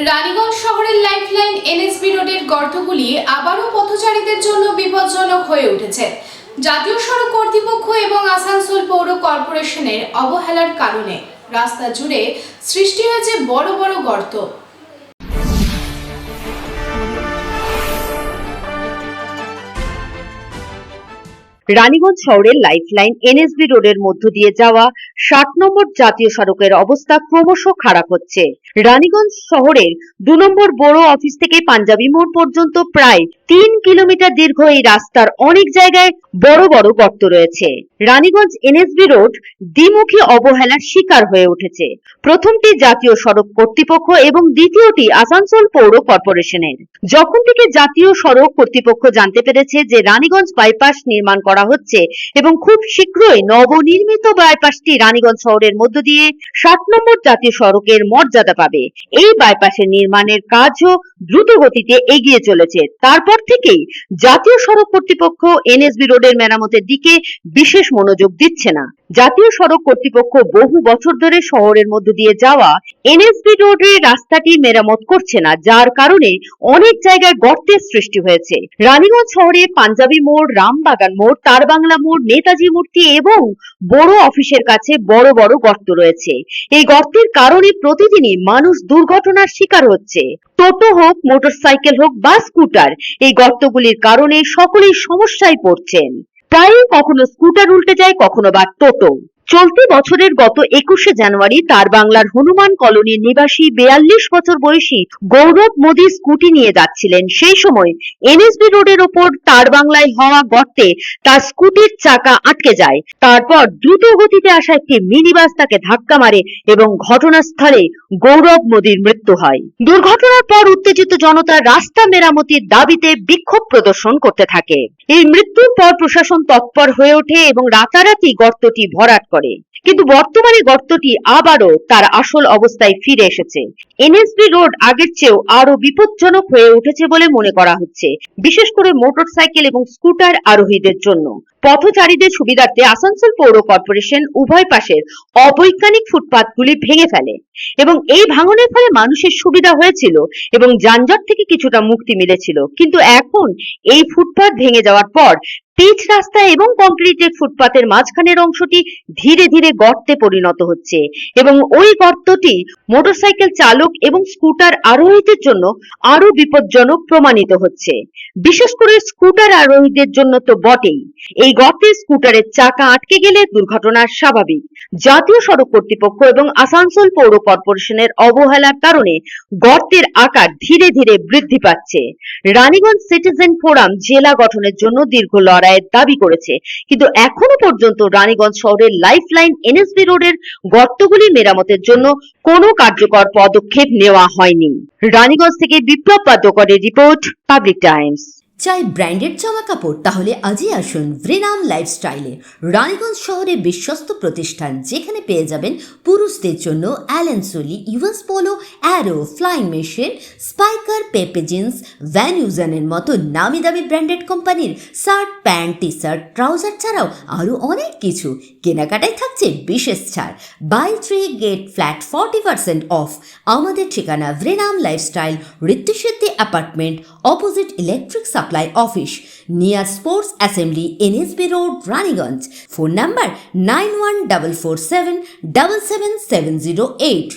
রানীগঞ্জ শহরের lifeline NSB রোডের গর্তগুলি আবারও পথচারীদের জন্য বিপজ্জনক হয়ে উঠেছে। জাতীয় সড়ক কর্তৃপক্ষ এবং আসানসোল পৌর কর্পোরেশনের অবহেলার কারণে রাস্তা জুড়ে সৃষ্টি হয়েছে বড় বড় গর্ত। রানীগঞ্জ শহরের লাইফলাইন এনএসবি রোডের মধ্য দিয়ে যাওয়া 60 নম্বর জাতীয় সড়কের অবস্থা ক্রমশ খারাপ হচ্ছে। রানীগঞ্জ শহরের 2 নম্বর বড় অফিস থেকে পাঞ্জাবি মোড় পর্যন্ত প্রায় 3 কিলোমিটার দীর্ঘ এই রাস্তার অনেক জায়গায় বড় বড় গর্ত রয়েছে। রানীগঞ্জ এনএসবি রোড দ্বিমুখী অবহেলার শিকার হয়ে উঠেছে। প্রথমটি জাতীয় সড়ক কর্তৃপক্ষ এবং দ্বিতীয়টি আসানসোল পৌর কর্পোরেশনের। যখন থেকে জাতীয় সড়ক কর্তৃপক্ষ জানতে পেরেছে যে রানীগঞ্জ বাইপাস নির্মাণ করা হচ্ছে এবং খুব শীঘ্রই নবনির্মিত বাইপাসটি রানীগঞ্জ শহরের মধ্য দিয়ে 60 নম্বর জাতীয় সড়কের মর্যাদা পাবে, এই বাইপাসের নির্মাণের কাজও দ্রুত গতিতে এগিয়ে চলেছে। তারপর থেকেই জাতীয় সড়ক কর্তৃপক্ষ এনএসবি রোডের মেরামতের দিকে বিশেষ মনোযোগ দিচ্ছে না। জাতীয় সড়ক কর্তৃপক্ষ বহু বছর ধরে শহরের মধ্য দিয়ে যাওয়া এনএসবি রোডের রাস্তাটি মেরামত করছে না, যার কারণে অনেক জায়গায় গর্তের সৃষ্টি হয়েছে। রানীগঞ্জ শহরে পাঞ্জাবি মোড়, রামবাগান মোড়, তারবাংলা মোড়, নেতাজি মূর্তি এবং বড় অফিসের কাছে বড় বড় গর্ত রয়েছে। এই গর্তের কারণে প্রতিদিনই মানুষ দুর্ঘটনার শিকার হচ্ছে। টোটো হোক, মোটরসাইকেল হোক বা স্কুটার, এই গর্তগুলির কারণে সকলেই সমস্যায় পড়ছেন। প্রায়ই কখনো স্কুটার উল্টে যায়, কখনো বা টোটো। চলতি বছরের গত 21শে জানুয়ারি তারবাংলার হনুমান কলোনির নিবাসী 42 বছর বয়সী গৌরব মোদী স্কুটি নিয়ে যাচ্ছিলেন। সেই সময় এনএসবি রোডের ওপর তারবাংলায় হওয়া গর্তে তার স্কুটির চাকা আটকে যায়। তারপর দ্রুত গতিতে আসা একটি মিনি বাস তাকে ধাক্কা মারে এবং ঘটনাস্থলে গৌরব মোদীর মৃত্যু হয়। দুর্ঘটনার পর উত্তেজিত জনতা রাস্তা মেরামতির দাবিতে বিক্ষোভ প্রদর্শন করতে থাকে। এই মৃত্যুর পর প্রশাসন তৎপর হয়ে ওঠে এবং রাতারাতি গর্তটি ভরাট করে, কিন্তু বর্তমানে গর্তটি আবারও তার আসল অবস্থায় ফিরে এসেছে। এনএসবি রোড আগের চেয়েও আরো বিপজ্জনক হয়ে উঠেছে বলে মনে করা হচ্ছে, বিশেষ করে মোটরসাইকেল এবং স্কুটার আরোহীদের জন্য। পথচারীদের সুবিধার্থে আসানসোল পৌর কর্পোরেশন উভয় পাশের অবৈজ্ঞানিক ফুটপাতগুলি ভেঙে ফেলে এবং এই ভাঙনের ফলে মানুষের সুবিধা হয়েছিল এবং যানজট থেকে কিছুটা মুক্তি মিলেছিল। কিন্তু এখন এই ফুটপাত ভেঙে যাওয়ার পর পিচ রাস্তা এবং কংক্রিটের ফুটপাতের মাঝখানের অংশটি ধীরে ধীরে গর্তে পরিণত হচ্ছে এবং ওই গর্তটি মোটরসাইকেল চালক এবং স্কুটার আরোহীদের জন্য আরো বিপজ্জনক প্রমাণিত হচ্ছে। বিশেষ করে স্কুটার আরোহীদের জন্য তো বটেই। এই গর্তে স্কুটারের চাকা আটকে গেলে দুর্ঘটনা স্বাভাবিক। জাতীয় সড়ক কর্তৃপক্ষ এবং আসানসোল পৌর কর্পোরেশনের অবহেলার কারণে গর্তের আকার ধীরে ধীরে বৃদ্ধি পাচ্ছে। রানীগঞ্জ সিটিজেন ফোরাম জেলা গঠনের জন্য দীর্ঘ লড়াইয়ের দাবি করেছে, কিন্তু এখনো পর্যন্ত রানীগঞ্জ শহরের লাইফলাইন এনএসবি রোডের গর্তগুলি মেরামতের জন্য কোনো কার্যকর পদক্ষেপ নেওয়া হয়নি। রানীগঞ্জ থেকে বিপ্লব পাদ্যকরের রিপোর্ট, পাবলিক টাইমস। চাই ব্র্যান্ডেড জামা কাপড়? তাহলে আজই আসুন ভ্রেনাম লাইফস্টাইলে। রানীগঞ্জ শহরে বিশ্বস্ত প্রতিষ্ঠান, যেখানে পেয়ে যাবেন পুরুষদের জন্য Allen Solly, US Polo, Arrow, Flying Machine, Spykar, Pepe Jeans, Van ইউজানের মতো নামি দামি ব্র্যান্ডেড কোম্পানির shirt, pant, T shirt, trouser ছাড়াও আরও অনেক কিছু। কেনাকাটায় থাকছে বিশেষ ছাড়। Buy 3 get flat 40% off. আমাদের ঠিকানা ভ্রেনাম lifestyle, Ritusiddhi apartment, opposite electric supply office, near sports assembly, NSB road, Raniganj. Phone number 914477770708।